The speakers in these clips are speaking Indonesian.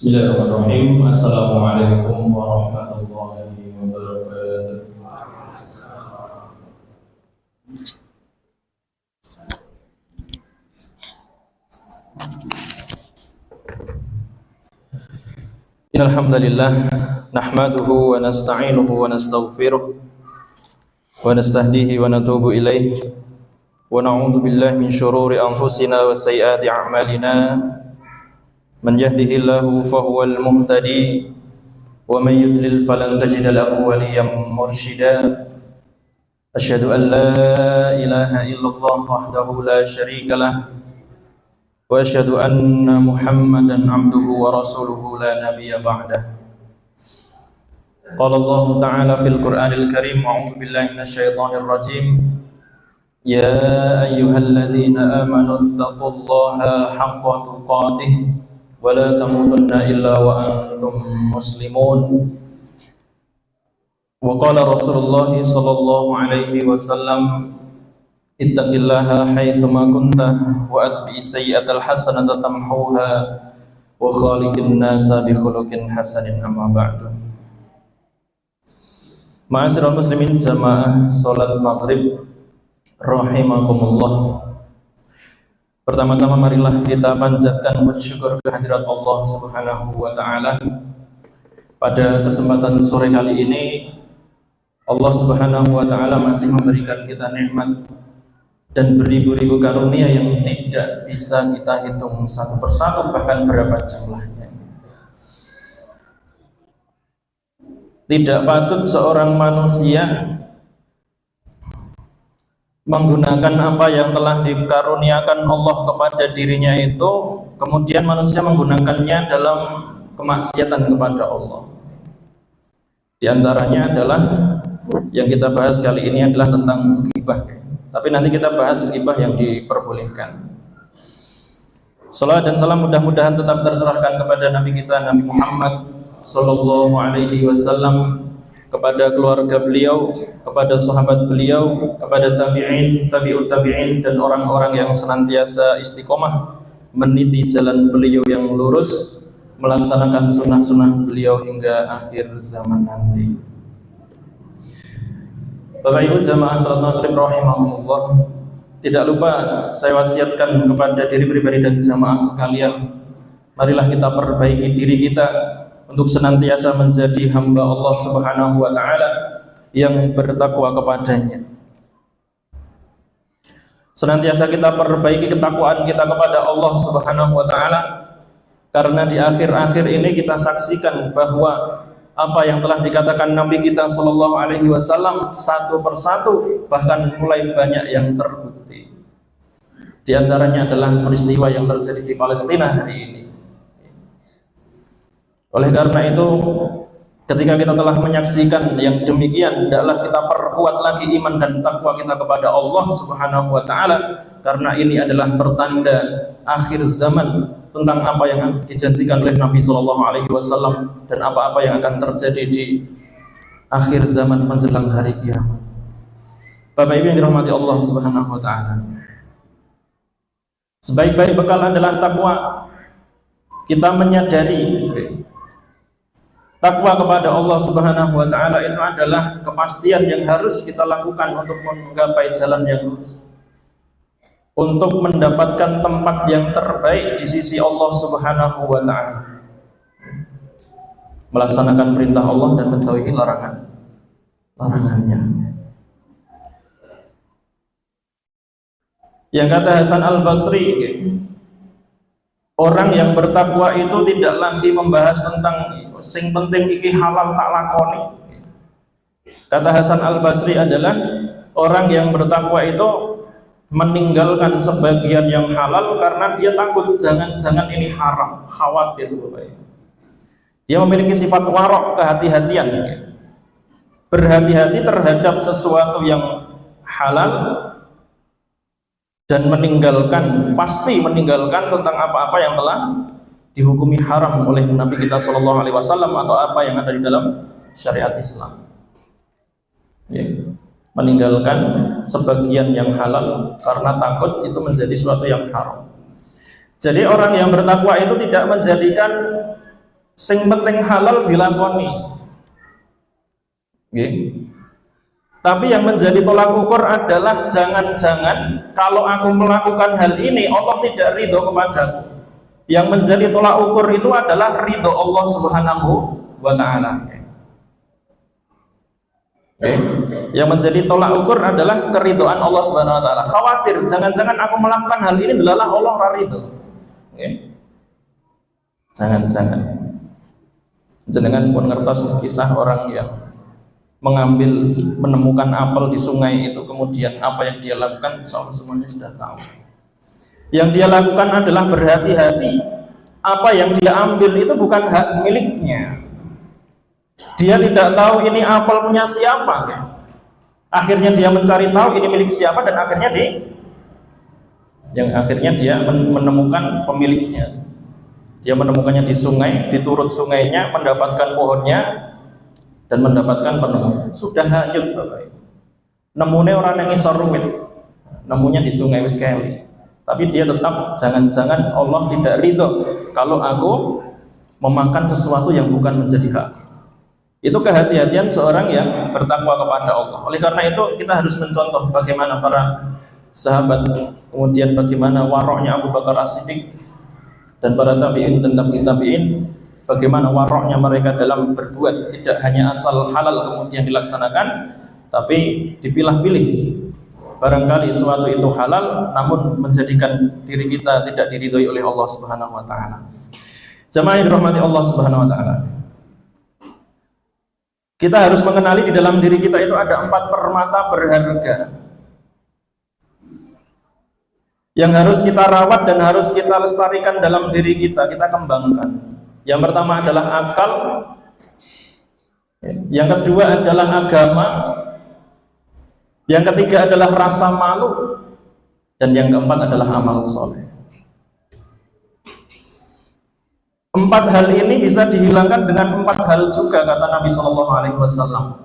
Bismillahirrahmanirrahim. Assalamualaikum warahmatullahi wabarakatuh. Innal hamdalillah nahmaduhu wa nasta'inuhu wa nastaghfiruh wa nastahdihi wa natubu ilaih wa na'udzu billahi min shururi anfusina wa sayyiati a'malina. Man yahdihillahu fahuwal muhtadi wa man yudlil falan tajida lahu waliyyan mursyida. Asyhadu an la ilaha illallah wahdahu la syarika lah wa asyhadu anna Muhammadan abduhu wa rasuluhu la nabiyya ba'dah. Qala Allah ta'ala fil Qur'anil Karim, a'udzu billahi minasyaitonir rajim. Ya ayyuhalladzina amanu taqullaha haqqa tuqatih wa la tamutunna illa wa antum muslimun. Wa qala Rasulullah sallallahu alaihi wasallam, ittaqillaha haitsuma kunta wa atbi'is sayyi'atal hasanata tamhuha wa khaliqin nasa bi khuluqin hasanin, amma ba'du. Ma'asyiral muslimin jamaah salat maghrib rahimakumullah. Pertama-tama marilah kita panjatkan bersyukur kehadirat Allah Subhanahu wa taala. Pada kesempatan sore kali ini Allah Subhanahu wa taala masih memberikan kita nikmat dan beribu-ribu karunia yang tidak bisa kita hitung satu persatu, bahkan berapa jumlahnya. Tidak patut seorang manusia menggunakan apa yang telah dikaruniakan Allah kepada dirinya itu, kemudian manusia menggunakannya dalam kemaksiatan kepada Allah. Di antaranya adalah yang kita bahas kali ini adalah tentang ghibah. Tapi nanti kita bahas ghibah yang diperbolehkan. Salawat dan salam mudah-mudahan tetap tercurahkan kepada Nabi kita Nabi Muhammad sallallahu alaihi wasallam, kepada keluarga beliau, kepada sahabat beliau, kepada tabi'in, tabi'ut tabi'in, dan orang-orang yang senantiasa istiqomah meniti jalan beliau yang lurus, melaksanakan sunnah-sunnah beliau hingga akhir zaman nanti. Bapak Ibu jamaah salat maghrib rahimakumullah, tidak lupa saya wasiatkan kepada diri pribadi dan jamaah sekalian, marilah kita perbaiki diri kita untuk senantiasa menjadi hamba Allah Subhanahu wa taala yang bertakwa kepadanya. Senantiasa kita perbaiki ketakwaan kita kepada Allah Subhanahu wa taala, karena di akhir-akhir ini kita saksikan bahwa apa yang telah dikatakan Nabi kita sallallahu alaihi wasallam satu persatu bahkan mulai banyak yang terbukti. Di antaranya adalah peristiwa yang terjadi di Palestina hari ini. Oleh karena itu, ketika kita telah menyaksikan yang demikian, hendaklah kita perkuat lagi iman dan takwa kita kepada Allah Subhanahu wa taala, karena ini adalah pertanda akhir zaman, tentang apa yang dijanjikan oleh Nabi sallallahu alaihi wasallam dan apa-apa yang akan terjadi di akhir zaman menjelang hari kiamat. Bapak Ibu yang dirahmati Allah Subhanahu wa taala, sebaik-baik bekal adalah takwa. Kita menyadari takwa kepada Allah Subhanahu wa taala itu adalah kepastian yang harus kita lakukan untuk menggapai jalan yang lurus, untuk mendapatkan tempat yang terbaik di sisi Allah Subhanahu wa taala, melaksanakan perintah Allah dan menjauhi larangannya. Yang kata Hasan Al-Basri, orang yang bertakwa itu tidak lagi membahas tentang sing penting iki halal tak lakoni. Kata Hasan Al-Basri adalah orang yang bertakwa itu meninggalkan sebagian yang halal karena dia takut jangan-jangan ini haram, khawatir. Dia memiliki sifat warok, kehati-hatian, berhati-hati terhadap sesuatu yang halal dan pasti meninggalkan tentang apa-apa yang telah dihukumi haram oleh Nabi kita sallallahu alaihi wasallam atau apa yang ada di dalam syariat Islam. Meninggalkan sebagian yang halal karena takut itu menjadi sesuatu yang haram. Jadi orang yang bertakwa itu tidak menjadikan Sing penting halal dilakoni. Nggih. Tapi yang menjadi tolak ukur adalah jangan-jangan kalau aku melakukan hal ini Allah tidak ridho kepadaku. Yang menjadi tolak ukur itu adalah ridho Allah Subhanahu wa ta'ala. Yang menjadi tolak ukur adalah keridhaan Allah Subhanahu wa ta'ala. Khawatir jangan-jangan aku melakukan hal ini adalah Allah ridho. Jangan-jangan. Jenengan pun ngertos kisah orang yang menemukan apel di sungai itu, kemudian apa yang dia lakukan seolah semuanya sudah tahu. Yang dia lakukan adalah berhati-hati. Apa yang dia ambil itu bukan hak miliknya. Dia tidak tahu ini apel punya siapa. Akhirnya dia mencari tahu ini milik siapa, dan akhirnya dia menemukan pemiliknya. Dia menemukannya di sungai, diturut sungainya, mendapatkan pohonnya, dan mendapatkan penemu. Sudah hanyut Bapak. Nemune orang yang ngisor rumit, nemunya di sungai wis keli. Tapi dia tetap, jangan-jangan Allah tidak ridho kalau aku memakan sesuatu yang bukan menjadi hak. Itu kehati-hatian seorang yang bertakwa kepada Allah. Oleh karena itu kita harus mencontoh bagaimana para sahabat, kemudian bagaimana waroknya Abu Bakar As-Siddiq dan para tabi'in dan tabi'in, bagaimana waroknya mereka dalam berbuat, tidak hanya asal halal kemudian dilaksanakan, tapi dipilah-pilih. Barangkali suatu itu halal namun menjadikan diri kita tidak diridhoi oleh Allah Subhanahu wa ta'ala. Jamaah yang dirahmati Allah Subhanahu wa ta'ala, kita harus mengenali di dalam diri kita itu ada 4 permata berharga yang harus kita rawat dan harus kita lestarikan dalam diri kita kembangkan. Yang pertama adalah akal, yang kedua adalah agama, yang ketiga adalah rasa malu, dan yang keempat adalah amal soleh. 4 hal ini bisa dihilangkan dengan 4 hal juga, kata Nabi SAW.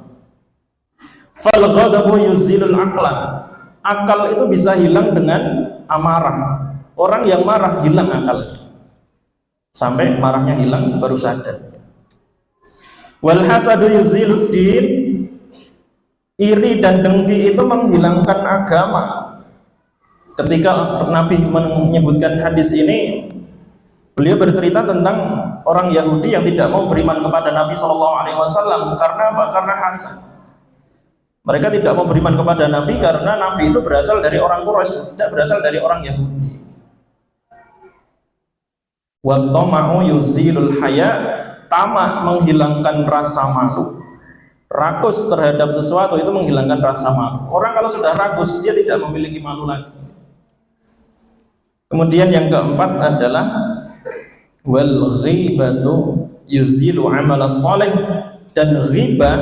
Fal ghadabu yuzilul aqla. Akal itu bisa hilang dengan amarah. Orang yang marah hilang akal, sampai marahnya hilang baru sadar. Wal hasadu yuzilud din. Iri dan dengki itu menghilangkan agama. Ketika Nabi menyebutkan hadis ini, beliau bercerita tentang orang Yahudi yang tidak mau beriman kepada Nabi SAW. Karena apa? Karena hasad. Mereka tidak mau beriman kepada Nabi karena Nabi itu berasal dari orang Quraisy, tidak berasal dari orang Yahudi. Wa tama'u yuzilul haya. Tamak menghilangkan rasa malu. Rakus terhadap sesuatu itu menghilangkan rasa malu. Orang kalau sudah rakus, dia tidak memiliki malu lagi. Kemudian yang keempat adalah wal ghibatu yuzilu amal soleh. Dan ghibah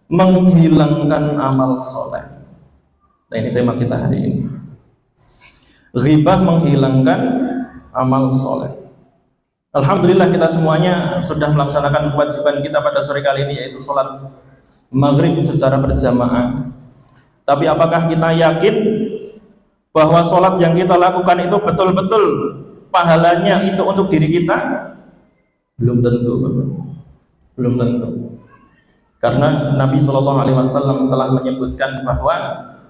menghilangkan amal soleh. Nah, ini tema kita hari ini. Ghibah menghilangkan amal soleh. Alhamdulillah kita semuanya sudah melaksanakan kewajiban kita pada sore kali ini, yaitu sholat maghrib secara berjamaah. Tapi apakah kita yakin bahwa sholat yang kita lakukan itu betul-betul pahalanya itu untuk diri kita? Belum tentu. Belum tentu. Karena Nabi SAW telah menyebutkan bahwa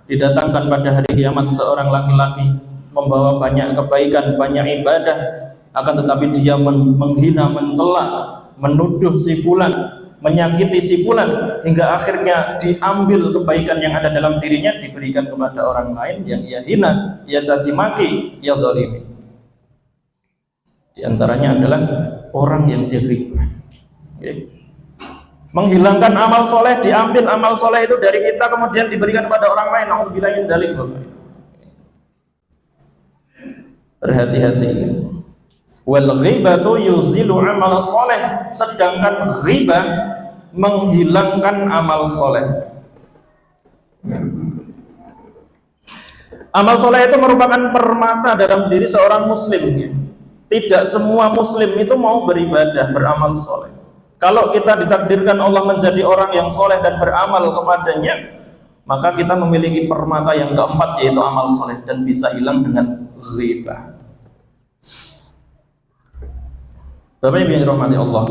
didatangkan pada hari kiamat seorang laki-laki membawa banyak kebaikan, banyak ibadah, akan tetapi dia menghina, mencela, menuduh si fulan, menyakiti si fulan, hingga akhirnya diambil kebaikan yang ada dalam dirinya diberikan kepada orang lain yang ia hina, ia caci maki, ia zalimi. Di antaranya adalah orang yang diribah. Menghilangkan amal soleh, diambil amal soleh itu dari kita kemudian diberikan kepada orang lain. Nauzubillah min dzalik. Berhati-hati. Wal ghibatu yuzilu amal soleh. Sedangkan ghibah menghilangkan amal soleh. Amal soleh itu merupakan permata dalam diri seorang muslim. Tidak semua muslim itu mau beribadah, beramal soleh. Kalau kita ditakdirkan Allah menjadi orang yang soleh dan beramal kepadanya, maka kita memiliki permata yang keempat, yaitu amal soleh, dan bisa hilang dengan ghibah. Bapak Ibu yang dirahmati Allah,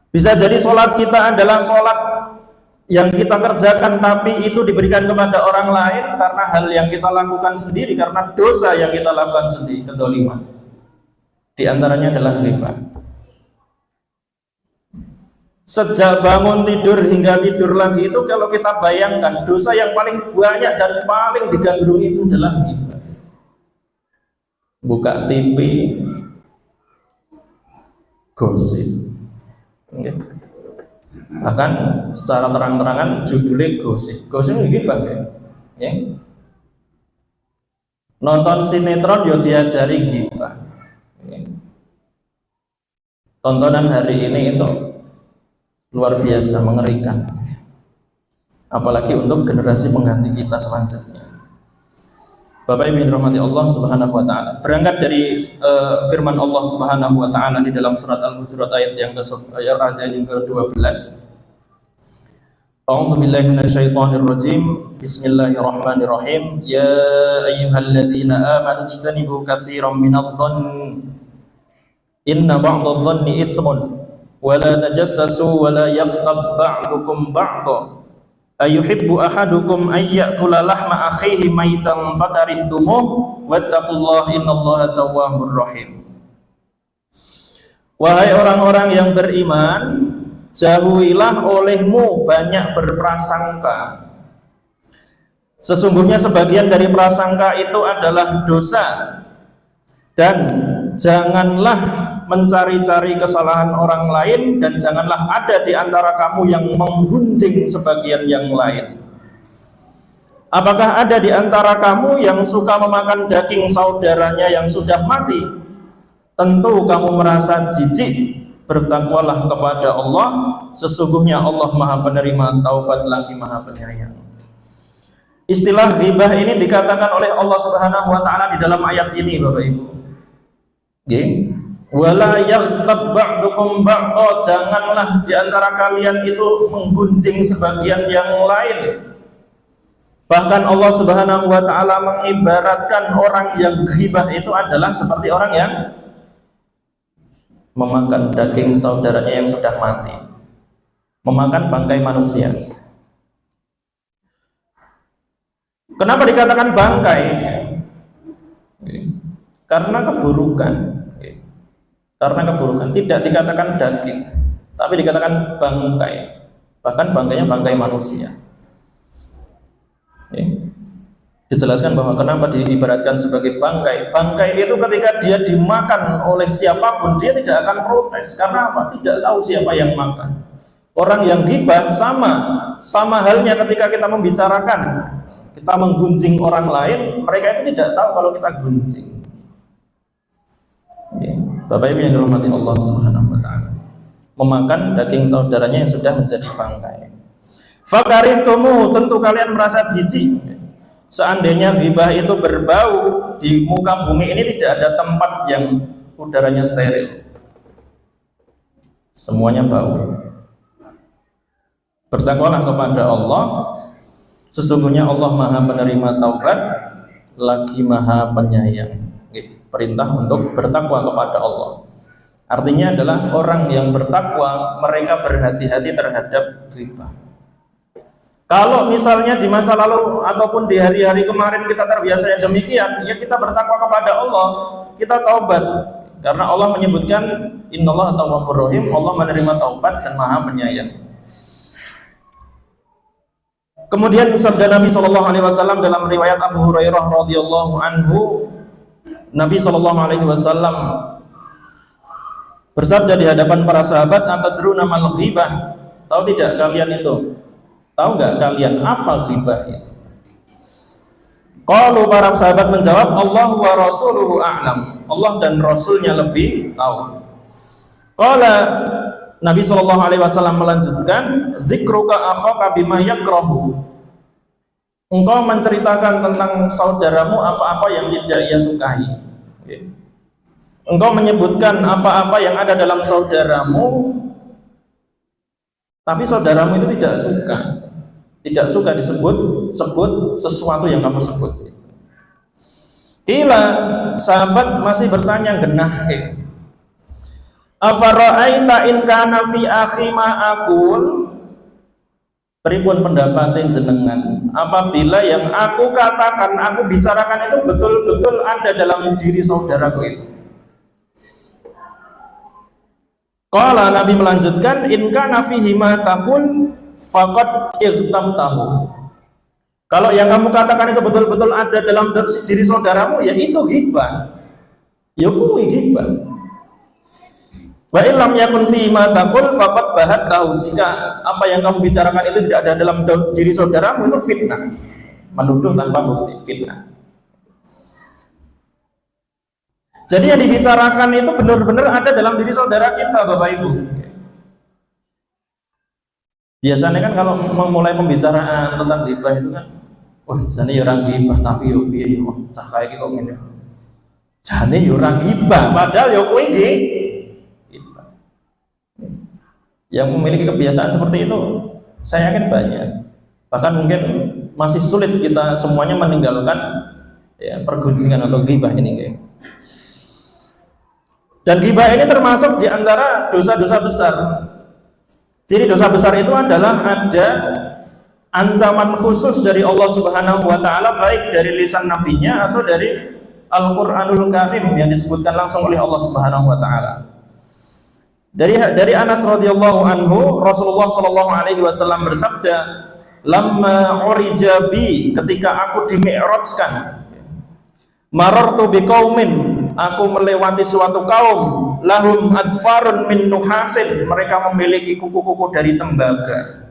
bisa jadi sholat kita adalah sholat yang kita kerjakan tapi itu diberikan kepada orang lain karena hal yang kita lakukan sendiri, karena dosa yang kita lakukan sendiri, kedzaliman. Di antaranya adalah ghibah. Sejak bangun tidur hingga tidur lagi itu, kalau kita bayangkan, dosa yang paling banyak dan paling digandrungi itu adalah ghibah. Buka TV, gosip. Okay. Bahkan secara terang-terangan judulnya gosip. Gosip ini ghibah ya. Yeah. Nonton sinetron yo diajari ghibah. Yeah. Tontonan hari ini itu luar biasa mengerikan. Apalagi untuk generasi pengganti kita selanjutnya. Bapak Ibu yang dirahmati Allah Subhanahu wa taala. Berangkat dari firman Allah Subhanahu wa taala di dalam surat Al-Hujurat ayat yang ke-12. A'udzu billahi minasyaitonir rajim. Bismillahirrahmanirrahim. Ya ayyuhalladzina amanu ijtanibu katsiran minadh-dhanni inna ba'dadh-dhanni itsmun wa la tajassasu wa la yaghtab ba'dukum ba'dha ayuhibbu ahadukum ayyakula lahma akhihi maitan fakarihtumuh wattaqullaha innallaha tawwabur rahim. Wahai orang-orang yang beriman, jauhilah olehmu banyak berprasangka. Sesungguhnya sebagian dari prasangka itu adalah dosa, dan janganlah mencari-cari kesalahan orang lain, dan janganlah ada di antara kamu yang menggunjing sebagian yang lain. Apakah ada di antara kamu yang suka memakan daging saudaranya yang sudah mati? Tentu kamu merasa jijik. Bertakwalah kepada Allah, sesungguhnya Allah Maha Penerima taubat lagi Maha Penyayang. Istilah ghibah ini dikatakan oleh Allah Subhanahu wa taala di dalam ayat ini, Bapak Ibu. Wala yaghtab ba'dukum ba'dha, janganlah di antara kalian itu menggunjing sebagian yang lain. Bahkan Allah Subhanahu wa taala mengibaratkan orang yang ghibah itu adalah seperti orang yang memakan daging saudaranya yang sudah mati, memakan bangkai manusia. Kenapa dikatakan bangkai? Karena keburukan. Karena keburukan, tidak dikatakan daging, tapi dikatakan bangkai. Bahkan bangkainya bangkai manusia. Dijelaskan bahwa kenapa diibaratkan sebagai bangkai. Bangkai itu ketika dia dimakan oleh siapapun, dia tidak akan protes. Karena apa? Tidak tahu siapa yang makan. Orang yang ghibah sama halnya ketika kita membicarakan, kita menggunjing orang lain, mereka itu tidak tahu kalau kita gunjing. Bapak Ibu yang dirahmati Allah Subhanahu wa taala, memakan daging saudaranya yang sudah menjadi bangkai. Fakarihtumu, tentu kalian merasa jijik. Seandainya ghibah itu berbau, di muka bumi ini tidak ada tempat yang udaranya steril. Semuanya bau. Bertakwalah kepada Allah, sesungguhnya Allah Maha Penerima taubat lagi Maha Penyayang. Perintah untuk bertakwa kepada Allah. Artinya adalah orang yang bertakwa, mereka berhati-hati terhadap ghibah. Kalau misalnya di masa lalu ataupun di hari-hari kemarin kita terbiasa yang demikian, ya kita bertakwa kepada Allah, kita taubat. Karena Allah menyebutkan innallaha tawwabur rahim, Allah menerima taubat dan Maha Penyayang. Kemudian sabda Nabi SAW dalam riwayat Abu Hurairah radhiyallahu anhu, Nabi SAW bersabda di hadapan para sahabat, atadruna mal ghibah? Tahu tidak kalian itu? Tahu nggak kalian apa ghibah itu? Qalu, para sahabat menjawab, Allah wa rasuluhu a'lam. Allah dan Rasulnya lebih tahu. Qala, Nabi SAW melanjutkan, zikruka akhaka bima yakrahu. Engkau menceritakan tentang saudaramu apa-apa yang tidak ia sukai. Engkau menyebutkan apa-apa yang ada dalam saudaramu, tapi saudaramu itu tidak suka disebut sesuatu yang kamu sebut. Kila, sahabat masih bertanya genah, Afara'aita in kana fi akhi ma aqul, pripun pendapatin jenengan apabila yang aku katakan, aku bicarakan itu betul-betul ada dalam diri saudaraku itu. Qala, Nabi melanjutkan, in kana fihi ma taqul faqad ightabtahu. Kalau yang kamu katakan itu betul-betul ada dalam diri saudaramu, ya itu ghibah. Ya kuwi ghibah. Wa illam yakun fi ma taqul faqad bahattahu. Jika apa yang kamu bicarakan itu tidak ada dalam diri saudaramu, itu fitnah, menuduh tanpa bukti, fitnah. Jadi yang dibicarakan itu benar-benar ada dalam diri saudara kita, Bapak Ibu. Biasanya kan kalau memulai pembicaraan tentang ghibah itu kan, wah jane ya orang ghibah tapi yo piye yo cah kaya iki kok ngene. Jane yo orang ghibah padahal yo kowe nggih yang memiliki kebiasaan seperti itu, saya yakin banyak. Bahkan mungkin masih sulit kita semuanya meninggalkan ya, pergunjingan atau ghibah ini. Dan ghibah ini termasuk di antara dosa-dosa besar. Jadi dosa besar itu adalah ada ancaman khusus dari Allah Subhanahu wa taala, baik dari lisan nabinya atau dari Al-Qur'anul Karim yang disebutkan langsung oleh Allah Subhanahu wa taala. Dari Anas radhiyallahu anhu, Rasulullah sallallahu alaihi wasallam bersabda, "Lamma urija bi, ketika aku dimi'rajkan, marartu biqaumin, aku melewati suatu kaum, lahum adfarun min nuhasin, mereka memiliki kuku-kuku dari tembaga.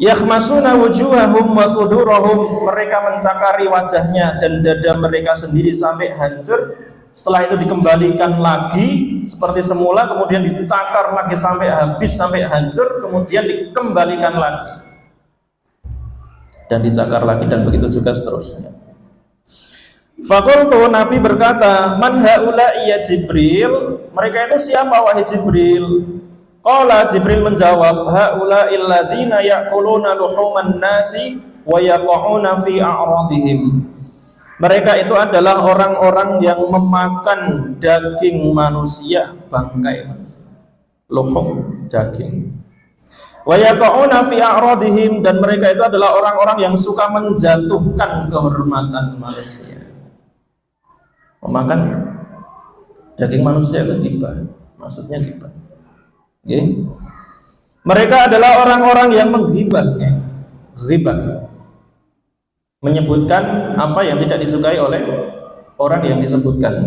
Yakhmasuna wujuhahum wa sudurahum, mereka mencakari wajahnya dan dada mereka sendiri sampai hancur. Setelah itu dikembalikan lagi seperti semula, kemudian dicakar lagi sampai habis, sampai hancur, kemudian dikembalikan lagi dan dicakar lagi, dan begitu juga seterusnya." Fakultu, Nabi berkata, "Man haula ya Jibril, mereka itu siapa wahai Jibril?" Qala, Jibril menjawab, "Haula illadzina ya'kuluna luhuman nasi wa yaqa'una fi a'radihim." Mereka itu adalah orang-orang yang memakan daging manusia, bangkai manusia, luhum, daging. Wa yaqa'una fi a'radihim, dan mereka itu adalah orang-orang yang suka menjatuhkan kehormatan manusia. Memakan daging manusia itu ghibah, maksudnya ghibah. Okay. Mereka adalah orang-orang yang menghibah, ghibah, menyebutkan apa yang tidak disukai oleh orang yang disebutkan,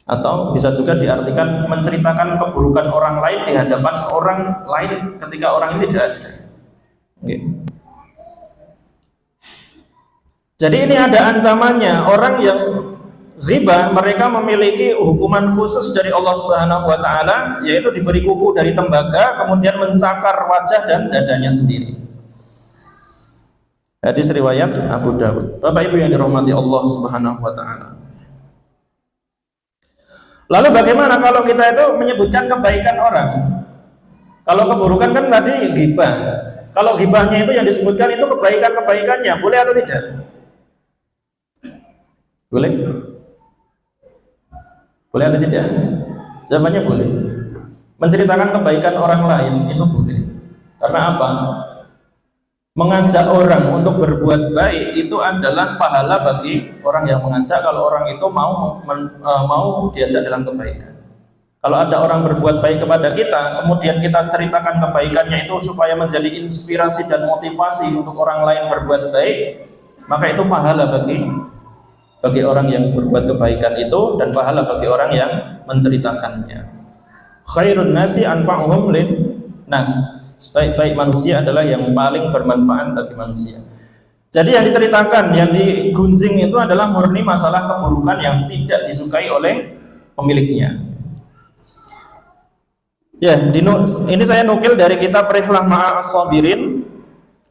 atau bisa juga diartikan menceritakan keburukan orang lain di hadapan orang lain ketika orang ini tidak ada. Okay. Jadi ini ada ancamannya. Orang yang ghibah, mereka memiliki hukuman khusus dari Allah Subhanahu wa taala, yaitu diberi kuku dari tembaga, kemudian mencakar wajah dan dadanya sendiri. Hadis riwayat Abu Dawud. Bapak Ibu yang dirahmati Allah Subhanahu wa taala. Lalu bagaimana kalau kita itu menyebutkan kebaikan orang? Kalau keburukan kan tadi ghibah. Kalau ghibahnya itu yang disebutkan itu kebaikan-kebaikannya, boleh atau tidak? Boleh? Boleh atau tidak? Jawabannya boleh. Menceritakan kebaikan orang lain itu boleh. Karena apa? Mengajak orang untuk berbuat baik itu adalah pahala bagi orang yang mengajak, kalau orang itu mau diajak dalam kebaikan. Kalau ada orang berbuat baik kepada kita, kemudian kita ceritakan kebaikannya itu supaya menjadi inspirasi dan motivasi untuk orang lain berbuat baik, maka itu pahala bagi orang yang berbuat kebaikan itu, dan pahala bagi orang yang menceritakannya. Khairun nasi anfa'uhum lin nas. Sebaik-baik manusia adalah yang paling bermanfaat bagi manusia. Jadi yang diceritakan, yang digunjing itu adalah murni masalah keburukan yang tidak disukai oleh pemiliknya. Ya, ini saya nukil dari kitab Rihlah Ma'as Sabirin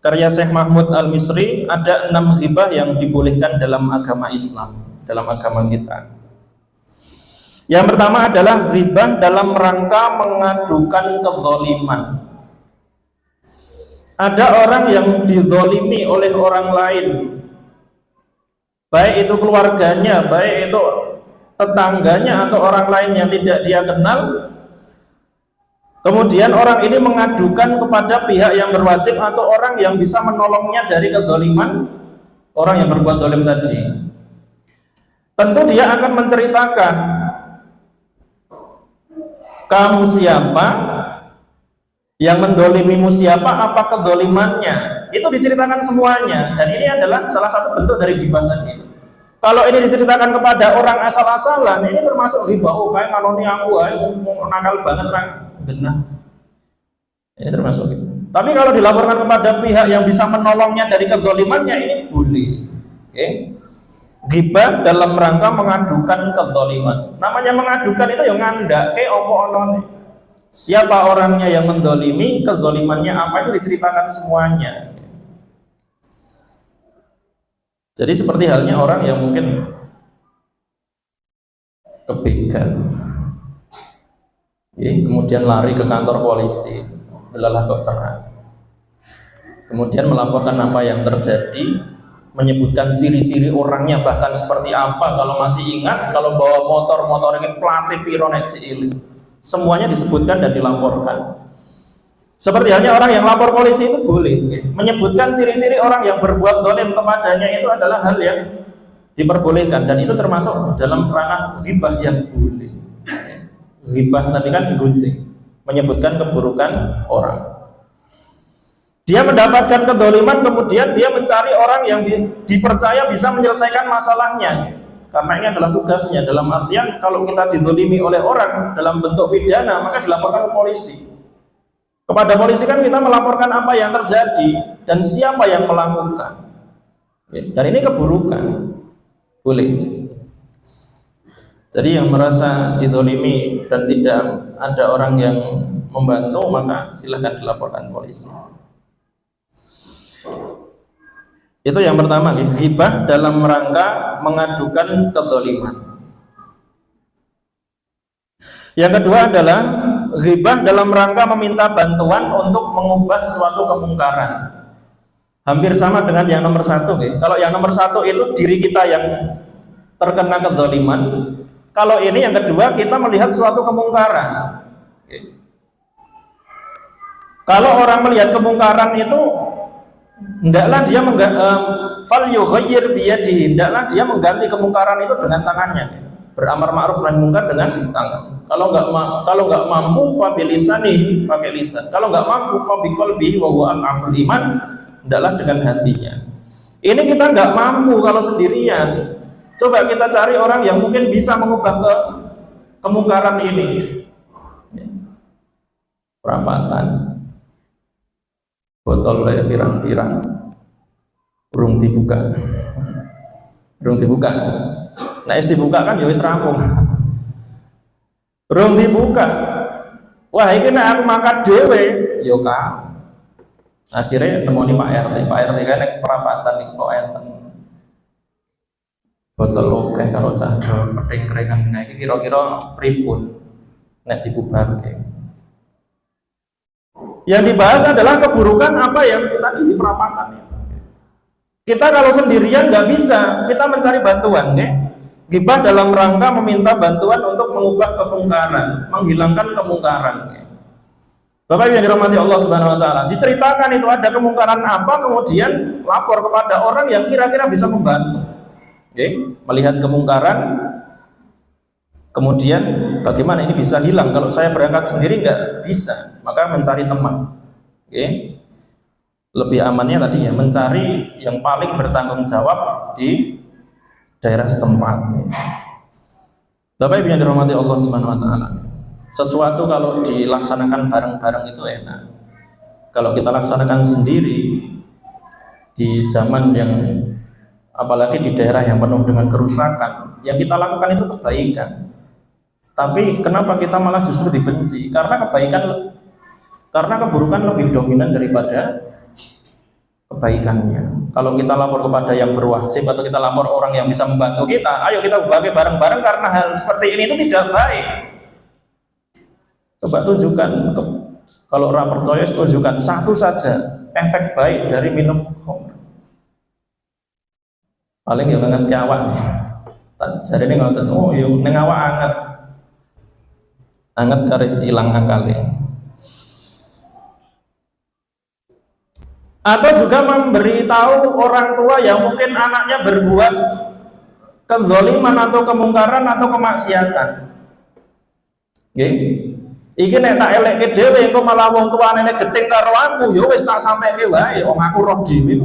karya Syekh Mahmud Al-Misri. Ada 6 ghibah yang dibolehkan dalam agama Islam, dalam agama kita. Yang pertama adalah ghibah dalam rangka mengadukan kezaliman. Ada orang yang dizalimi oleh orang lain, baik itu keluarganya, baik itu tetangganya atau orang lain yang tidak dia kenal, kemudian orang ini mengadukan kepada pihak yang berwajib atau orang yang bisa menolongnya dari kezaliman orang yang berbuat zalim tadi. Tentu dia akan menceritakan, kamu siapa, yang mendolimimu siapa, apa kezalimannya, itu diceritakan semuanya. Dan ini adalah salah satu bentuk dari ghibah tadi. Kalau ini diceritakan kepada orang asal-asalan, ini termasuk ghibah. Oh, kayak ngaloni aku, nakal banget orang genah. Ini termasuk gitu. Tapi kalau dilaporkan kepada pihak yang bisa menolongnya dari kezalimannya, ini boleh. Oke. Ghibah dalam rangka mengadukan kezaliman. Namanya mengadukan itu yang ngandake opo onone. Siapa orangnya yang mendolimi, kezalimannya apa, itu diceritakan semuanya. Jadi seperti halnya orang yang mungkin kebegal, kemudian lari ke kantor polisi, delalah kok cerah, kemudian melaporkan apa yang terjadi, menyebutkan ciri-ciri orangnya, bahkan seperti apa, kalau masih ingat, kalau bawa motor ini plate piro nek cilik, semuanya disebutkan dan dilaporkan. Seperti halnya orang yang lapor polisi itu boleh menyebutkan ciri-ciri orang yang berbuat zalim kepadanya, itu adalah hal yang diperbolehkan, dan itu termasuk dalam ranah ghibah yang boleh. Ghibah tadi kan gunjing, menyebutkan keburukan orang. Dia mendapatkan kezaliman, kemudian dia mencari orang yang dipercaya bisa menyelesaikan masalahnya, karena ini adalah tugasnya. Dalam artian kalau kita dizalimi oleh orang dalam bentuk pidana, maka dilaporkan ke polisi. Kepada polisi kan kita melaporkan apa yang terjadi dan siapa yang melakukan. Dan ini keburukan, boleh. Jadi yang merasa dizalimi dan tidak ada orang yang membantu, maka silahkan dilaporkan polisi. Itu yang pertama, ghibah dalam rangka mengadukan kezaliman. Yang kedua adalah ghibah dalam rangka meminta bantuan untuk mengubah suatu kemungkaran. Hampir sama dengan yang nomor satu. Kalau yang nomor satu itu diri kita yang terkena kezaliman. Kalau ini yang kedua, kita melihat suatu kemungkaran. Kalau orang melihat kemungkaran itu, hendaklah dia hendaklah dia mengganti kemungkaran itu dengan tangannya. Beramar ma'ruf nahi munkar dengan tangan. Kalau nggak mampu fa bilisanihi, pakai lisan. Kalau nggak mampu fa biqalbihi wa huwa al-aful iman, hendaklah dengan hatinya. Ini kita nggak mampu kalau sendirian. Coba kita cari orang yang mungkin bisa mengubah kemungkaran ini. Perapatan, botol kayak pirang-pirang, urung dibuka. Nah, dibuka kan ya wis rampung. Urung dibuka. Wah, iki nek aku mangkat dhewe, ya kan. Akhirnya nemoni Pak RT. Pak RT kan nek perapatan iki kok enten. Botol oke karo cah peting keringan. Nah, iki kira-kira pripun nek dibubarke. Yang dibahas adalah keburukan apa yang tadi di perapatan itu. Kita kalau sendirian nggak bisa, kita mencari bantuan, ghibah dalam rangka meminta bantuan untuk mengubah kemungkaran, menghilangkan kemungkaran. Bapak yang dirahmati Allah Subhanahu Wa Taala, diceritakan itu ada kemungkaran apa, kemudian lapor kepada orang yang kira-kira bisa membantu. Melihat kemungkaran, kemudian bagaimana ini bisa hilang. Kalau saya berangkat sendiri nggak bisa, maka mencari teman. Lebih amannya tadi ya, mencari yang paling bertanggung jawab di daerah setempat. Bapak Ibu yang dirahmati Allah Subhanahu Wa Taala, sesuatu kalau dilaksanakan bareng-bareng itu enak. Kalau kita laksanakan sendiri di zaman yang, apalagi di daerah yang penuh dengan kerusakan, yang kita lakukan itu kebaikan. Tapi kenapa kita malah justru dibenci? Karena keburukan lebih dominan daripada kebaikannya. Kalau kita lapor kepada yang berwajib atau kita lapor orang yang bisa membantu kita, ayo kita berbagi bareng-bareng, karena hal seperti ini itu tidak baik. Coba tunjukkan, kalau orang percaya tunjukkan satu saja efek baik dari minum khamr. Paling yang ngangat kiawan, Jarene ngoten, oh ya ning awak anget. Anget kare ilang akale. Atau juga memberitahu orang tua yang mungkin anaknya berbuat kezaliman atau kemungkaran atau kemaksiatan. Nggih. Iki nek tak elekke dhewe engko malah wong tuane geting karo aku, ya wis tak sampeke wae, wong aku roh dhewe.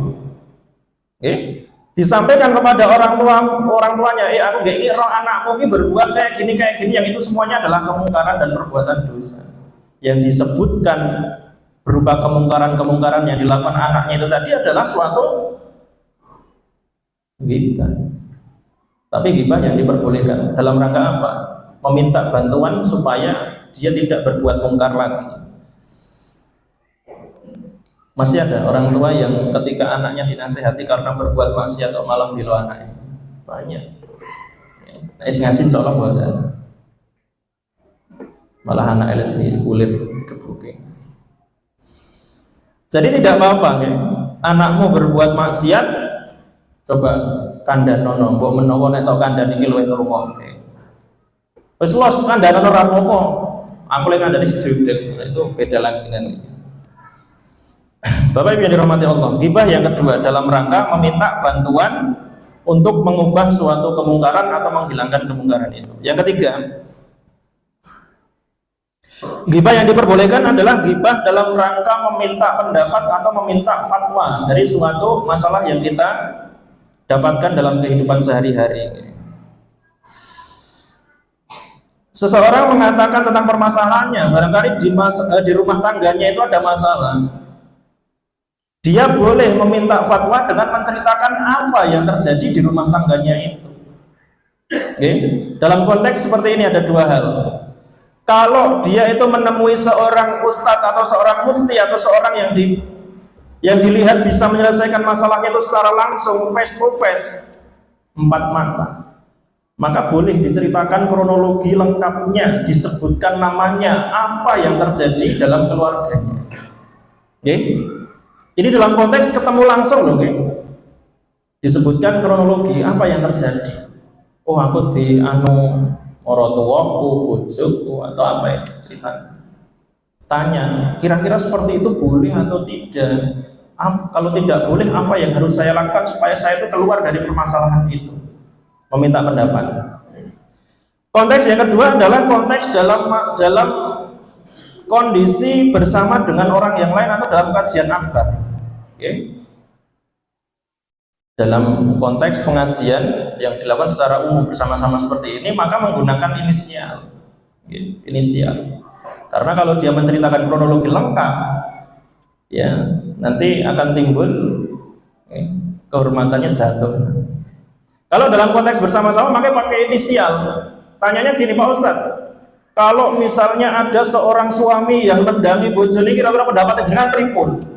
Nggih. Disampaikan kepada orang tuanya, aku nggak ini roh anakmu ini berbuat kayak gini, yang itu semuanya adalah kemungkaran dan perbuatan dosa. Yang disebutkan berupa kemungkaran yang dilakukan anaknya itu tadi adalah suatu ghibah. Tapi ghibah yang diperbolehkan dalam rangka apa? Meminta bantuan supaya dia tidak berbuat mungkar lagi. Masih ada orang tua yang ketika anaknya dinasehati karena berbuat maksiat atau malah bila anaknya banyak. Nah, ngajin seolah buatan malah anak elit kulit dikebuki. Jadi tidak apa-apa, ya. Anakmu berbuat maksiat, coba kandhan nono, mbok menawa nek tok kandhan iki luwih ngrungokke. Wis los kandhan nono ora apa-apa. Aku lek kandhani sejudeg, itu beda lagi nanti. Bapak Ibu yang dirahmati Allah, ghibah yang kedua dalam rangka meminta bantuan untuk mengubah suatu kemungkaran atau menghilangkan kemungkaran itu. Yang ketiga, ghibah yang diperbolehkan adalah ghibah dalam rangka meminta pendapat atau meminta fatwa dari suatu masalah yang kita dapatkan dalam kehidupan sehari-hari. Seseorang mengatakan tentang permasalahannya, barangkali di rumah tangganya itu ada masalah. Dia boleh meminta fatwa dengan menceritakan apa yang terjadi di rumah tangganya itu. Oke? Dalam konteks seperti ini ada dua hal. Kalau dia itu menemui seorang ustadz atau seorang mufti atau seorang yang dilihat bisa menyelesaikan masalahnya itu secara langsung, face to face, empat mata, maka boleh diceritakan kronologi lengkapnya, disebutkan namanya, apa yang terjadi dalam keluarganya. Oke? Ini dalam konteks ketemu langsung loh, disebutkan kronologi apa yang terjadi. Oh, aku di oratuaku, bojoku atau apa itu cerita. Tanya, kira-kira seperti itu boleh atau tidak? Kalau tidak boleh, apa yang harus saya lakukan supaya saya itu keluar dari permasalahan itu? Meminta pendapat. Konteks yang kedua adalah konteks dalam kondisi bersama dengan orang yang lain atau dalam kajian akbar. Okay. Dalam konteks pengajian yang dilakukan secara umum bersama-sama seperti ini, maka menggunakan inisial. Okay. Inisial. Karena kalau dia menceritakan kronologi lengkap, ya nanti akan timbul kehormatannya jatuh. Kalau dalam konteks bersama-sama, maka pakai inisial. Tanyanya gini, Pak Ustadz, kalau misalnya ada seorang suami yang mendangi bojone, kira-kira pendapatnya jangan pripun?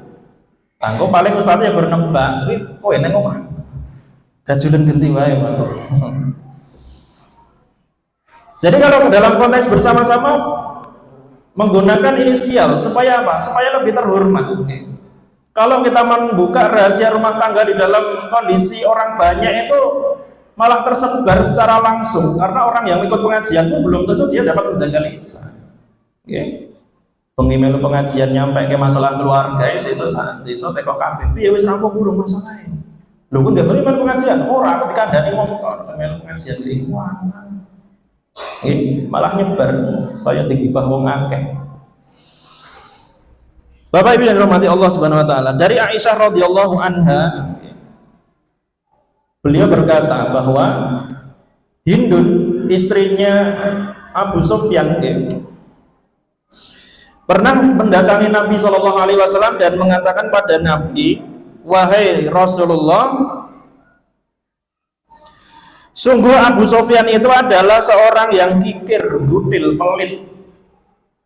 Tanggo paling ustadznya bernebak, kok enak omah gajulan genti wae. Jadi kalau dalam konteks bersama-sama menggunakan inisial supaya apa? Supaya lebih terhormat. Kalau kita membuka rahasia rumah tangga di dalam kondisi orang banyak itu malah tersebar secara langsung, karena orang yang ikut pengajian pun belum tentu dia dapat menjaga lisan. Pengimelu pengajian nyampe ke masalah keluarga, sesuk teko kabeh piye wis rampung burung masalahe. Lho kok nggak beriman pengajian? Ora, aku dikandani wong kok melu pengajian lingkungan. Malah nyebar, saya digibah wong akeh. Bapak Ibu yang dirahmati Allah Subhanahu wa taala, dari Aisyah radhiyallahu anha, beliau berkata bahwa Hindun, istrinya Abu Sufyan, pernah mendatangi Nabi SAW dan mengatakan pada Nabi, wahai Rasulullah, sungguh Abu Sufyan itu adalah seorang yang kikir, butil, pelit.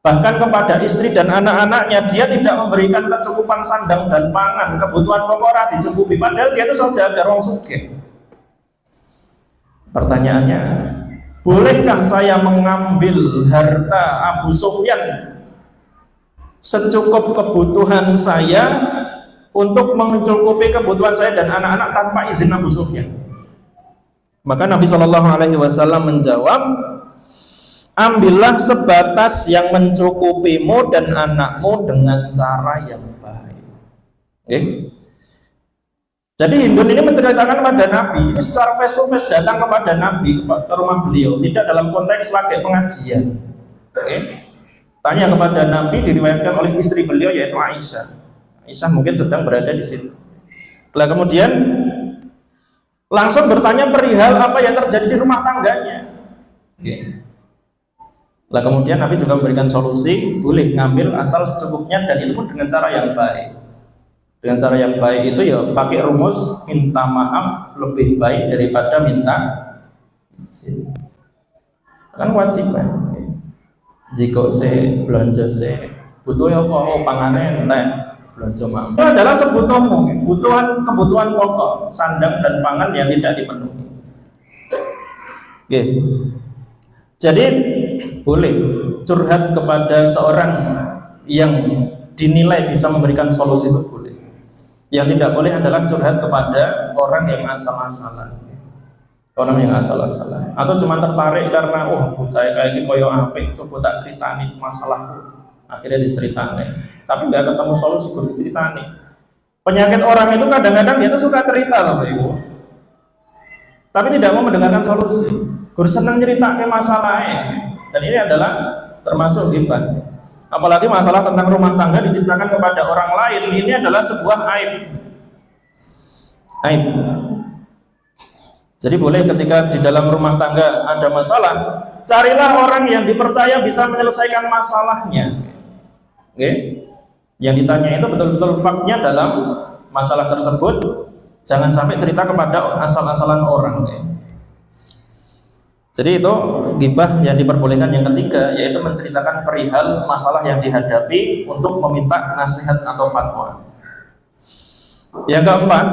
Bahkan kepada istri dan anak-anaknya dia tidak memberikan kecukupan sandang dan pangan, kebutuhan pokok dicukupi, padahal dia itu saudagar wong sugih. Pertanyaannya, bolehkah saya mengambil harta Abu Sufyan secukup kebutuhan saya untuk mencukupi kebutuhan saya dan anak-anak tanpa izin Abu Sufyan? Maka Nabi Shallallahu Alaihi Wasallam menjawab, ambillah sebatas yang mencukupimu dan anakmu dengan cara yang baik. Okay? Jadi Hindun ini menceritakan kepada Nabi, ini secara face to face datang kepada Nabi ke rumah beliau, tidak dalam konteks lagi pengajian. Okay? Tanya kepada Nabi, diriwayatkan oleh istri beliau yaitu Aisyah. Aisyah mungkin sedang berada di situ. Setelah kemudian langsung bertanya perihal apa yang terjadi di rumah tangganya. Okay. Setelah kemudian Nabi juga memberikan solusi, boleh ngambil asal secukupnya dan itu pun dengan cara yang baik. Dengan cara yang baik itu ya pakai rumus minta maaf lebih baik daripada minta izin. Kan wajib kan. Jika saya belanja saya butuh apa? Oh panganan entek belanja mampu. Itu adalah kebutuhan pokok, sandang dan pangan yang tidak dipenuhi. Oke. Jadi boleh curhat kepada seorang yang dinilai bisa memberikan solusi itu boleh. Yang tidak boleh adalah curhat kepada orang yang asal-asalan. Orang yang asal-asalan atau cuma tertarik karena bocah kayak iki koyo apik coba tak ceritani masalahku. Akhirnya diceritani. Tapi nggak ketemu solusi kudu diceritani. Penyakit orang itu kadang-kadang dia tuh suka cerita Bapak Ibu. Tapi tidak mau mendengarkan solusi. Gur seneng nyeritakake masalahnya. Dan ini adalah termasuk ghibah. Apalagi masalah tentang rumah tangga diceritakan kepada orang lain, ini adalah sebuah aib. Aib. Jadi boleh ketika di dalam rumah tangga ada masalah, carilah orang yang dipercaya bisa menyelesaikan masalahnya. Oke? Yang ditanya itu betul-betul faktnya dalam masalah tersebut. Jangan sampai cerita kepada asal-asalan orang. Okay? Jadi itu ghibah yang diperbolehkan yang ketiga, yaitu menceritakan perihal masalah yang dihadapi untuk meminta nasihat atau fatwa. Yang keempat,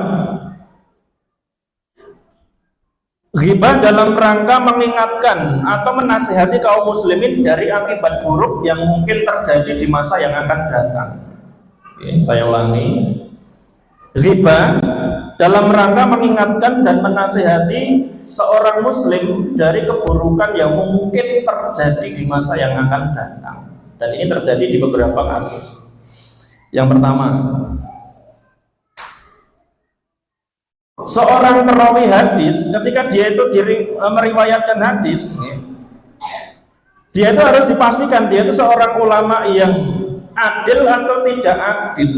ghibah dalam rangka mengingatkan atau menasihati kaum muslimin dari akibat buruk yang mungkin terjadi di masa yang akan datang. Oke, saya ulangi. Ghibah dalam rangka mengingatkan dan menasihati seorang muslim dari keburukan yang mungkin terjadi di masa yang akan datang. Dan ini terjadi di beberapa kasus. Yang pertama, seorang perawi hadis ketika dia itu meriwayatkan hadis, dia itu harus dipastikan dia itu seorang ulama yang adil atau tidak adil.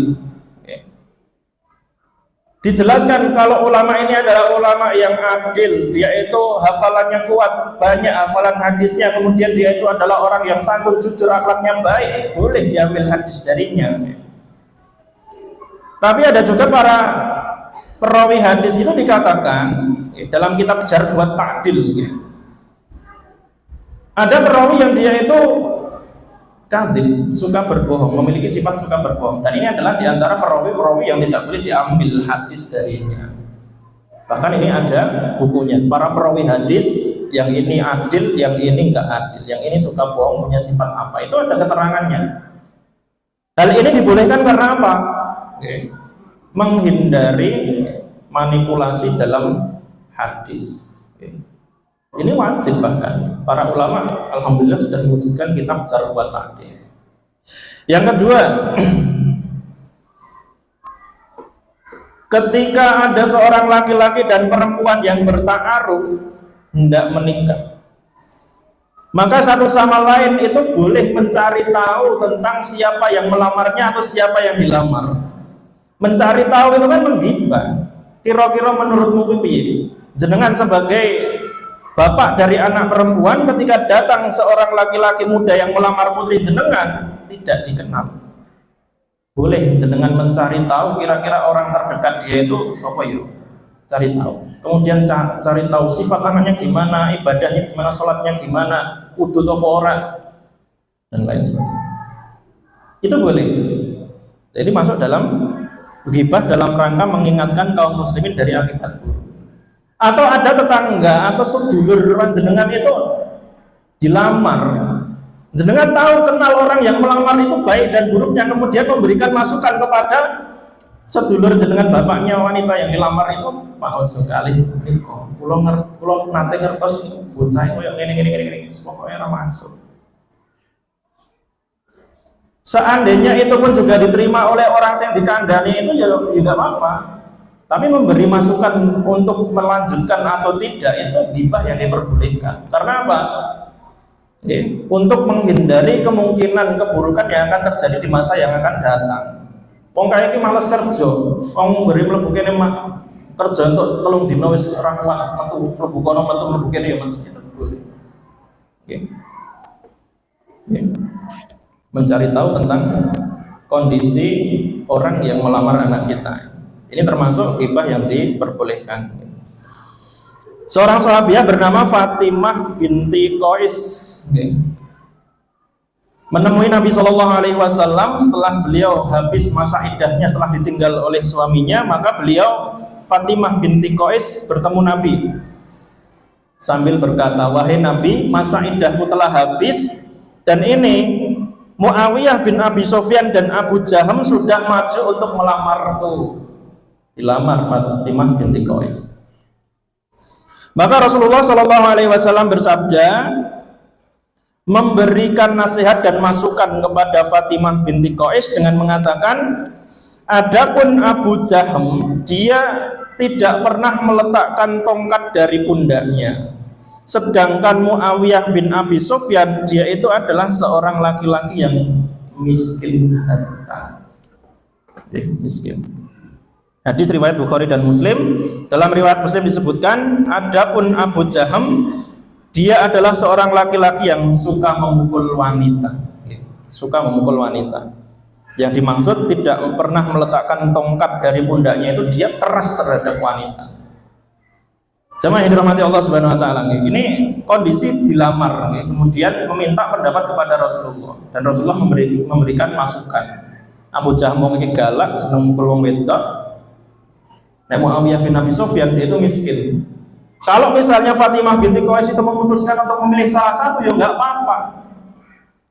Dijelaskan kalau ulama ini adalah ulama yang adil, dia itu hafalannya kuat, banyak hafalan hadisnya, kemudian dia itu adalah orang yang santun, jujur, akhlaknya baik, boleh diambil hadis darinya. Tapi ada juga para perawi hadis itu dikatakan dalam kitab Jarh wa Ta'dil, ada perawi yang dia itu kadzib, suka berbohong, memiliki sifat suka berbohong, dan ini adalah diantara perawi-perawi yang tidak boleh diambil hadis darinya. Bahkan ini ada bukunya, para perawi hadis yang ini adil, yang ini enggak adil, yang ini suka bohong, punya sifat apa, itu ada keterangannya. Hal ini dibolehkan karena apa? Menghindari manipulasi dalam hadis. Ini wajib, bahkan para ulama alhamdulillah sudah mewujudkan kitab Jarh wa Ta'dil. Yang kedua, ketika ada seorang laki-laki dan perempuan yang berta'aruf hendak menikah, maka satu sama lain itu boleh mencari tahu tentang siapa yang melamarnya atau siapa yang dilamar. Mencari tahu itu kan menggibah. Kira-kira menurutmu piye? Jenengan sebagai bapak dari anak perempuan, ketika datang seorang laki-laki muda yang melamar putri jenengan, tidak dikenal, boleh jenengan mencari tahu kira-kira orang terdekat dia itu siapa yuk, cari tahu. Kemudian cari tahu sifat anaknya gimana, ibadahnya gimana, sholatnya gimana, udut apa orang, dan lain sebagainya. Itu boleh. Jadi masuk dalam ghibah dalam rangka mengingatkan kaum muslimin dari akibat buruk. Atau ada tetangga atau sedulur jenengan itu dilamar, jenengan tahu kenal orang yang melamar itu baik dan buruknya, kemudian memberikan masukan kepada sedulur jenengan bapaknya wanita yang dilamar itu Pak ojo kali niku. Kula nate ngertos niku bocah koyo ngene pokoke ora masuk. Seandainya itu pun juga diterima oleh orang yang dikandani itu ya enggak apa-apa. Tapi memberi masukan untuk melanjutkan atau tidak itu ghibah yang diperbolehkan. Karena apa? Untuk menghindari kemungkinan keburukan yang akan terjadi di masa yang akan datang. Wong kaya iki males kerja, wong beri mlebu kene kerja untuk telung dina wis ora kuat metu mlebu kono metu mlebu kene ya metu itu boleh. Oke. Mencari tahu tentang kondisi orang yang melamar anak kita. Ini termasuk ghibah yang diperbolehkan. Seorang sahabiah bernama Fatimah binti Qais menemui Nabi Shallallahu Alaihi Wasallam setelah beliau habis masa iddahnya setelah ditinggal oleh suaminya, maka beliau Fatimah binti Qais bertemu Nabi sambil berkata, wahai Nabi, masa iddahku telah habis dan ini Muawiyah bin Abi Sufyan dan Abu Jaham sudah maju untuk melamarku. Dilamar Fatimah binti Qais. Maka Rasulullah Shallallahu Alaihi Wasallam bersabda, memberikan nasihat dan masukan kepada Fatimah binti Qais dengan mengatakan, adapun Abu Jaham dia tidak pernah meletakkan tongkat dari pundaknya, sedangkan Muawiyah bin Abi Sufyan dia itu adalah seorang laki-laki yang miskin harta. Miskin. Hadis riwayat Bukhari dan Muslim. Dalam riwayat Muslim disebutkan, adapun Abu Jaham dia adalah seorang laki-laki yang suka memukul wanita. Suka memukul wanita. Yang dimaksud tidak pernah meletakkan tongkat dari pundaknya itu dia keras terhadap wanita. Jamaah yang dirahmati Allah Subhanahu wa taala. Ini kondisi dilamar, kemudian meminta pendapat kepada Rasulullah dan Rasulullah memberikan masukan. Abu Jaham mau galak, senang mukul wong wedok. Muawiyah bin Abi Sufyan dia itu miskin. Kalau misalnya Fatimah binti Qais itu memutuskan untuk memilih salah satu ya enggak apa-apa.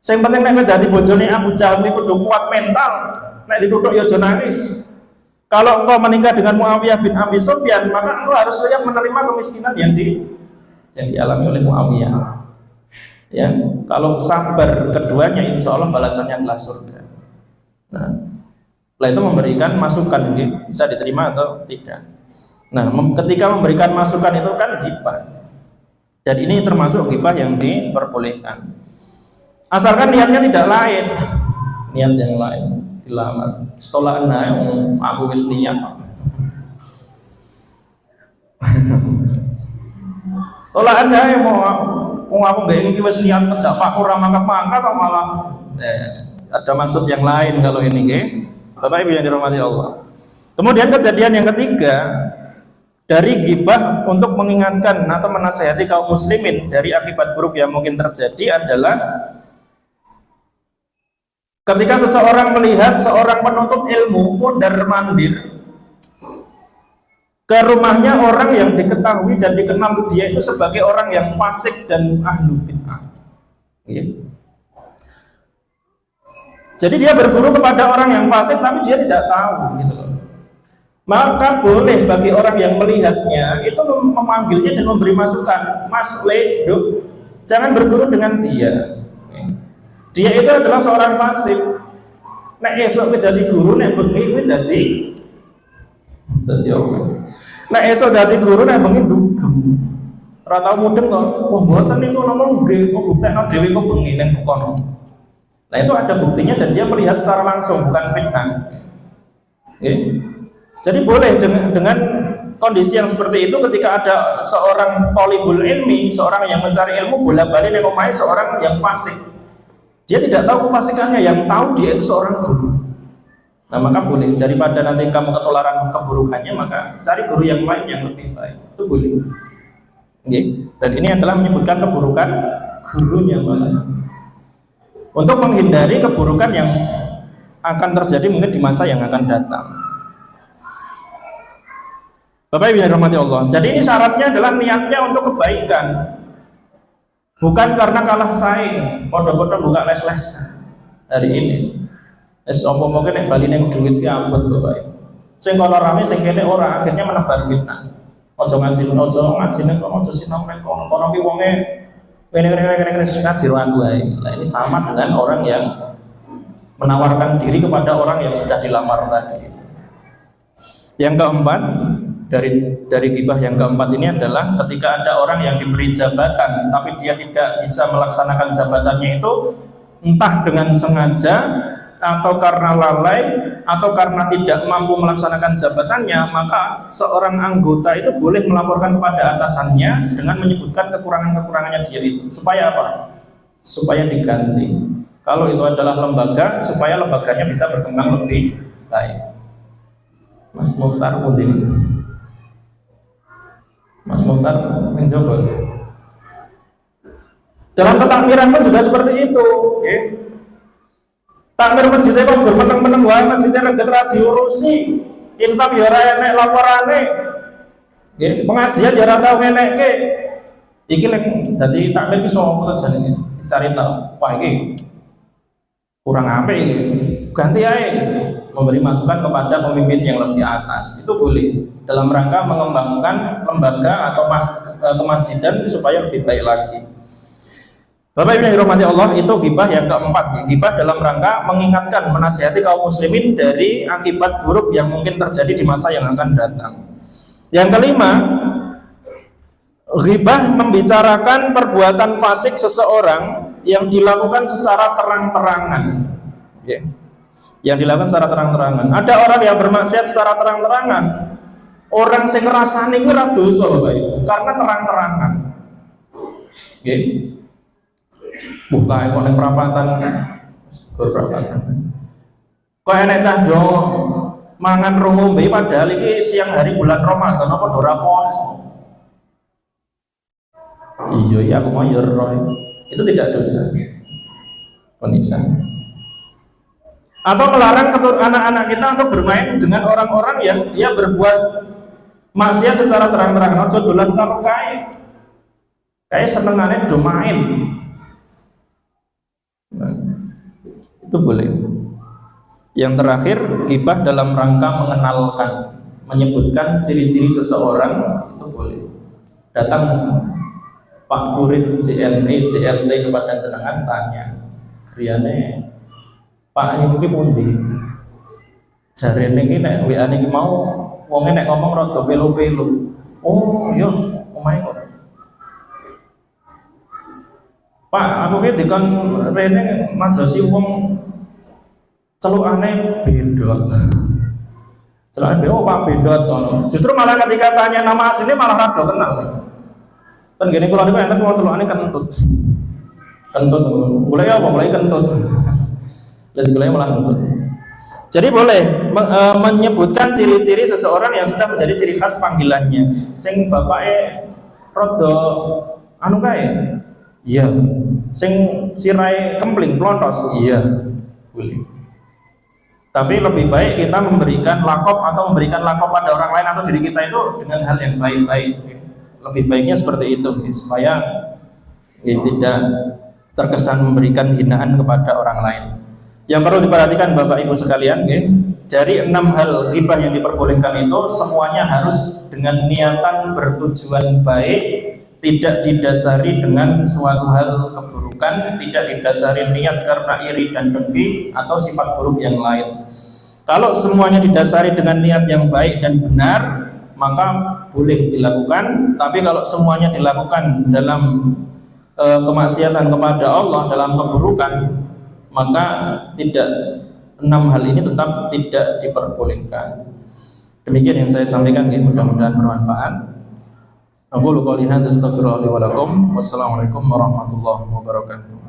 Yang penting nek dadi bojone Abu Jahal iku kudu kuat mental. Nek dituthuk ya aja nangis. Kalau engkau menikah dengan Muawiyah bin Abi Sufyan, maka engkau harus siap menerima kemiskinan yang dialami oleh Muawiyah. Ya, kalau sabar keduanya insya Allah balasannya adalah surga. Nah, setelah itu memberikan masukan, bisa diterima atau tidak. Nah, ketika memberikan masukan itu kan ghibah, dan ini termasuk ghibah yang diperbolehkan, asalkan niatnya tidak lain, niat yang lain dilamar. Setelah aku wis niat, setelah yang mau aku gak ingin wis niat ngejak Pak ora mangkat-mangkat atau malah ada maksud yang lain kalau ini, Bapak Ibu yang dirahmati Allah. Kemudian kejadian yang ketiga dari ghibah untuk mengingatkan atau menasihati kaum muslimin dari akibat buruk yang mungkin terjadi adalah ketika seseorang melihat seorang penuntut ilmu mondar-mandir ke rumahnya orang yang diketahui dan dikenal dia itu sebagai orang yang fasik dan ahlu bid'ah. Jadi dia berguru kepada orang yang fasik tapi dia tidak tahu gitu loh. Maka boleh bagi orang yang melihatnya itu memanggilnya dan memberi masukan. Mas Ledo, jangan berguru dengan dia. Dia itu adalah seorang fasik. Nek esok kita dadi guru, nek bengi kuwi dadi apa? Nek esok dadi guru, nek bengi dugem. Ora tau mudeng kok. Wah, mboten niku nomor nggih, kok buktekno dhewe kok bengi ning kono. Nah itu ada buktinya dan dia melihat secara langsung, bukan fitnah. Jadi boleh dengan kondisi yang seperti itu ketika ada seorang thalibul ilmi, seorang yang mencari ilmu bolak-balik ning omahe seorang yang fasik. Dia tidak tahu kefasikannya, yang tahu dia itu seorang guru. Nah maka boleh, daripada nanti kamu ketularan keburukannya, maka cari guru yang lain yang lebih baik. Itu boleh. Dan ini adalah menyebutkan keburukan gurunya malah. Untuk menghindari keburukan yang akan terjadi mungkin di masa yang akan datang. Bapak Ibu yang dirahmati Allah. Jadi ini syaratnya adalah niatnya untuk kebaikan, bukan karena kalah saing. Podo-podo buka les-les hari ini. Apa mungkin yang bali neng duit ya ampun Bapak Ibu. Sing kono rame sing kene ora, akhirnya menebar fitnah. Ojo ngaji nek ojo sinau nek kono ki wonge ngene ngaji aku ae. Nah, ini sama dengan orang yang menawarkan diri kepada orang yang sudah dilamar tadi. Yang keempat, dari gibah yang keempat ini adalah ketika ada orang yang diberi jabatan tapi dia tidak bisa melaksanakan jabatannya itu, entah dengan sengaja atau karena lalai atau karena tidak mampu melaksanakan jabatannya, maka seorang anggota itu boleh melaporkan kepada atasannya dengan menyebutkan kekurangan-kekurangannya dia itu. Supaya apa? Supaya diganti. Kalau itu adalah lembaga, supaya lembaganya bisa berkembang lebih baik. Mas Muhtar Mudin, Mas Muhtar mencoba. Dalam ketakmiran pun juga seperti itu. Okay? Takmir masjidnya kok meneng-meneng wae, masjidnya reget ra diurusi. Infak ya ora enek laporane. Nggih, pengajian ya ora tau ngenekke. Iki lek dadi takmir ki sapa to jenenge? Dicari tahu. Wah iki kurang apik iki. Ganti ae. Memberi masukan kepada pemimpin yang lebih atas. Itu boleh dalam rangka mengembangkan lembaga atau kemasjidan supaya lebih baik lagi. Bapak Ibu yang dirahmati Allah, itu ghibah yang keempat. Ghibah dalam rangka mengingatkan, menasihati kaum muslimin dari akibat buruk yang mungkin terjadi di masa yang akan datang. Yang kelima, ghibah membicarakan perbuatan fasik seseorang yang dilakukan secara terang-terangan. Yang dilakukan secara terang-terangan. Ada orang yang bermaksiat secara terang-terangan. Orang sing ngrasani kuwi ora dosa, Bapak Ibu, karena terang-terangan. Nggih. Bukan kok ning perapatan, kok enek cah do mangan ro ngombe padahal iki siang hari bulan Ramadan apa ora poso. Iya aku mau ya roh. Itu tidak dosa. Penisan. Atau melarang anak-anak kita untuk bermain dengan orang-orang yang dia berbuat maksiat secara terang-terangan. Ojo dolan karo kae. Kae senengane do main. Itu boleh. Yang terakhir, ghibah dalam rangka mengenalkan, menyebutkan ciri-ciri seseorang, itu boleh. Datang Pak Kurit JNE, JNT kepada jenengan tanya, griyane Pak ini mungkin pundi? Jarene iki nek WA niki mau wonge nek ngomong rada pelu-pelu. Oh, iya, omahe kok. Pak, aku ki dikon rene madosi wong celukane bendot. Celukane bendot, oh Pak bendot ngono. Justru malah ketika tanya nama aslinya malah rada kenal. Ten gene kula niku enten wong celukane kentut. Kentut. Mulai apa? Mulai kentut. Jadi kula malah kentut. Jadi boleh menyebutkan ciri-ciri seseorang yang sudah menjadi ciri khas panggilannya. Sing bapake rada anu kae. Iya. Sing sirai kempling plontos. Iya. Boleh. Tapi lebih baik kita memberikan lakop atau memberikan lakop pada orang lain atau diri kita itu dengan hal yang baik-baik. Lebih baiknya seperti itu supaya tidak terkesan memberikan hinaan kepada orang lain. Yang perlu diperhatikan Bapak Ibu sekalian, dari 6 hal ghibah yang diperbolehkan itu semuanya harus dengan niatan bertujuan baik, tidak didasari dengan suatu hal keburukan, tidak didasari niat karena iri dan dengki atau sifat buruk yang lain. Kalau semuanya didasari dengan niat yang baik dan benar, maka boleh dilakukan. Tapi kalau semuanya dilakukan dalam kemaksiatan kepada Allah, dalam keburukan, maka tidak 6 hal ini tetap tidak diperbolehkan. Demikian yang saya sampaikan, mudah-mudahan bermanfaat. Aku qouli hadza astaghfirullah li wa lakum. Wassalamualaikum warahmatullahi wabarakatuh.